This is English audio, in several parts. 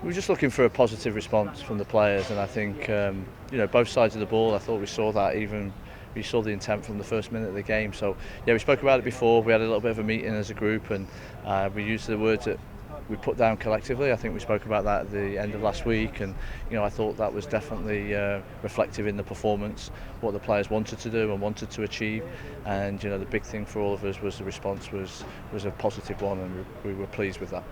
We were just looking for a positive response from the players, and I think both sides of the ball. I thought we saw that. Even we saw the intent from the first minute of the game. So yeah, we spoke about it before. We had a little bit of a meeting as a group, and we used the words that we put down collectively. I think we spoke about that at the end of last week, and I thought that was definitely reflective in the performance, what the players wanted to do and wanted to achieve. And the big thing for all of us was the response was a positive one, and we were pleased with that.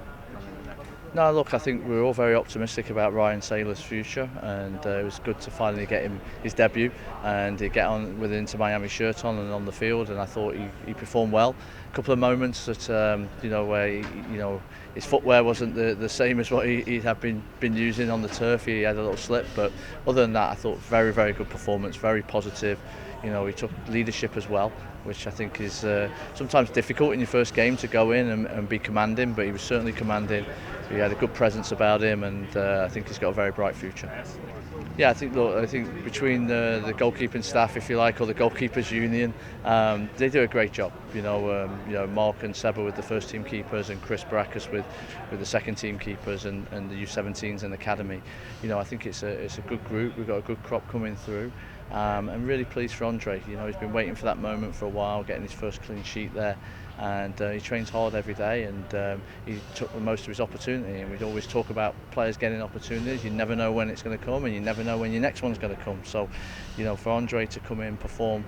No, look, I think we're all very optimistic about Ryan Saylor's future, and it was good to finally get him his debut and to get on with an Inter Miami shirt on and on the field. And I thought he performed well. A couple of moments that where his footwear wasn't the same as what he had been using on the turf. He had a little slip, but other than that, I thought very, very good performance, very positive. He took leadership as well, which I think is sometimes difficult in your first game to go in and be commanding, but he was certainly commanding. He had a good presence about him, and I think he's got a very bright future. Yeah, I think between the goalkeeping staff, if you like, or the goalkeepers union, they do a great job. Mark and Seba with the first team keepers, and Chris Baracus with the second team keepers, and the U17s and academy. I think it's a good group. We've got a good crop coming through. I'm really pleased for Andre. He's been waiting for that moment for a while, getting his first clean sheet there, and he trains hard every day, and he took the most of his opportunity. And we'd always talk about players getting opportunities. You never know when it's going to come, and you never know when your next one's going to come. So, for Andre to come in, perform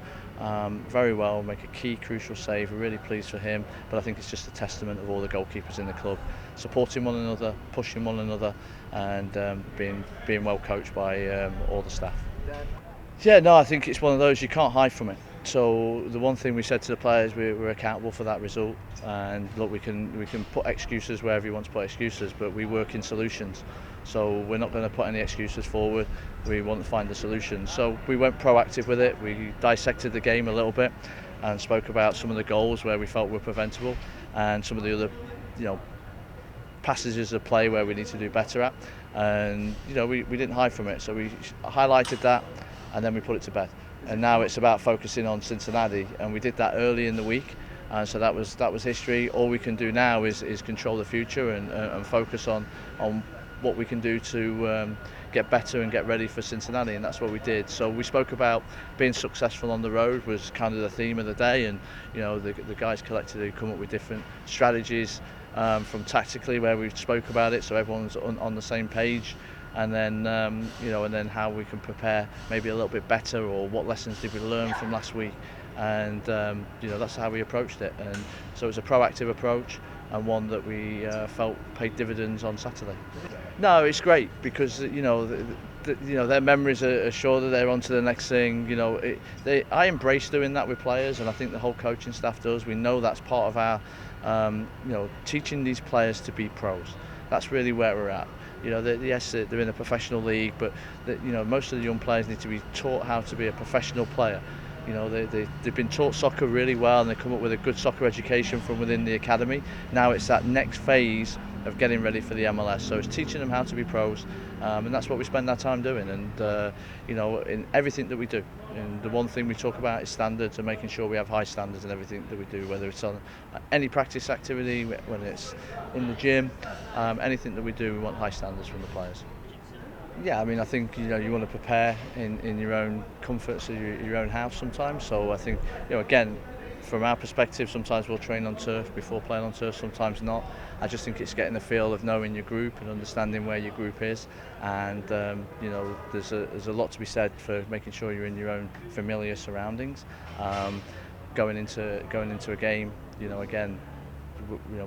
very well, make a key crucial save, we're really pleased for him. But I think it's just a testament of all the goalkeepers in the club supporting one another, pushing one another, and being well coached by all the staff. Yeah, no, I think it's one of those, you can't hide from it. So the one thing we said to the players, we're accountable for that result, and look, we can put excuses wherever you want to put excuses, but we work in solutions. So we're not going to put any excuses forward. We want to find the solution. So we went proactive with it. We dissected the game a little bit and spoke about some of the goals where we felt were preventable, and some of the other, passages of play where we need to do better at. And we didn't hide from it. So we highlighted that, and then we put it to bed. And now it's about focusing on Cincinnati, and we did that early in the week, and so that was history. All we can do now is control the future and focus on what we can do to get better and get ready for Cincinnati, and that's what we did. So we spoke about being successful on the road was kind of the theme of the day, and the guys collectively come up with different strategies from tactically where we spoke about it, so everyone's on the same page. And then and then how we can prepare maybe a little bit better, or what lessons did we learn from last week, and that's how we approached it. And so it was a proactive approach, and one that we felt paid dividends on Saturday. No, it's great because their memories are sure that they're on to the next thing. I embrace doing that with players, and I think the whole coaching staff does. We know that's part of our teaching these players to be pros. That's really where we're at. Yes, they're in a professional league, but most of the young players need to be taught how to be a professional player. They've been taught soccer really well, and they come up with a good soccer education from within the academy. Now it's that next phase of getting ready for the MLS. So it's teaching them how to be pros, and that's what we spend our time doing. And in everything that we do, and the one thing we talk about is standards, and making sure we have high standards in everything that we do, whether it's on any practice activity, whether it's in the gym, anything that we do, we want high standards from the players. Yeah, I think you want to prepare in your own comfort, so your own house sometimes. So I think again, from our perspective, sometimes we'll train on turf before playing on turf, sometimes not. I just think it's getting the feel of knowing your group and understanding where your group is, and there's a lot to be said for making sure you're in your own familiar surroundings. Going into a game, again,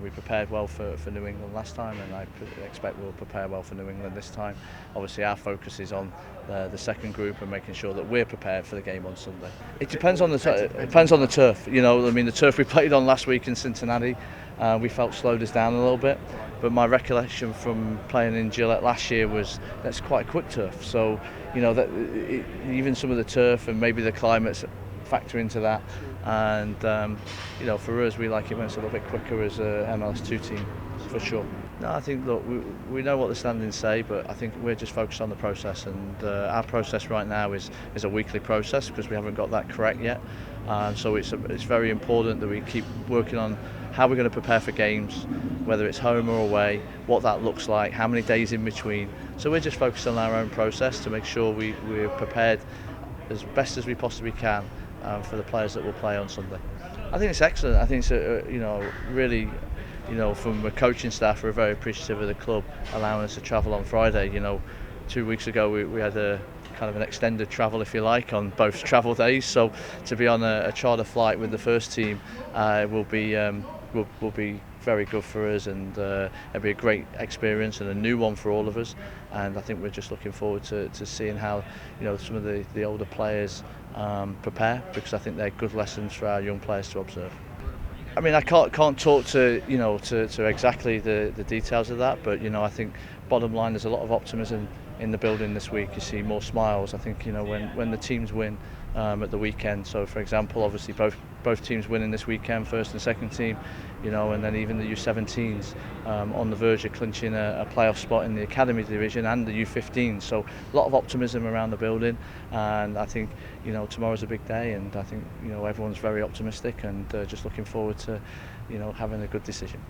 we prepared well for New England last time, and I expect we'll prepare well for New England this time. Obviously our focus is on the second group and making sure that we're prepared for the game on Sunday. It depends on the turf. The turf we played on last week in Cincinnati, we felt slowed us down a little bit, but my recollection from playing in Gillette last year was that's quite a quick turf. So even some of the turf and maybe the climates factor into that, and for us, we like it when it's a little bit quicker as a MLS2 team, for sure. No, I think, look, we know what the standings say, but I think we're just focused on the process, and our process right now is a weekly process because we haven't got that correct yet. So it's very important that we keep working on how we're going to prepare for games, whether it's home or away, what that looks like, how many days in between. So we're just focused on our own process to make sure we're prepared as best as we possibly can for the players that will play on Sunday. I think it's excellent. I think it's really, from the coaching staff, we're very appreciative of the club allowing us to travel on Friday. 2 weeks ago we had a kind of an extended travel, if you like, on both travel days. So to be on a charter flight with the first team will be very good for us, and it'll be a great experience and a new one for all of us. And I think we're just looking forward to seeing how some of the older players prepare, because I think they're good lessons for our young players to observe. I mean, I can't talk to to exactly the details of that, but I think bottom line, there's a lot of optimism in the building this week. You see more smiles. I think when the teams win at the weekend. So for example, obviously both teams winning this weekend, first and second team, and then even the U17s on the verge of clinching a playoff spot in the academy division and the U15. So a lot of optimism around the building, and I think tomorrow's a big day, and I think everyone's very optimistic and just looking forward to having a good decision.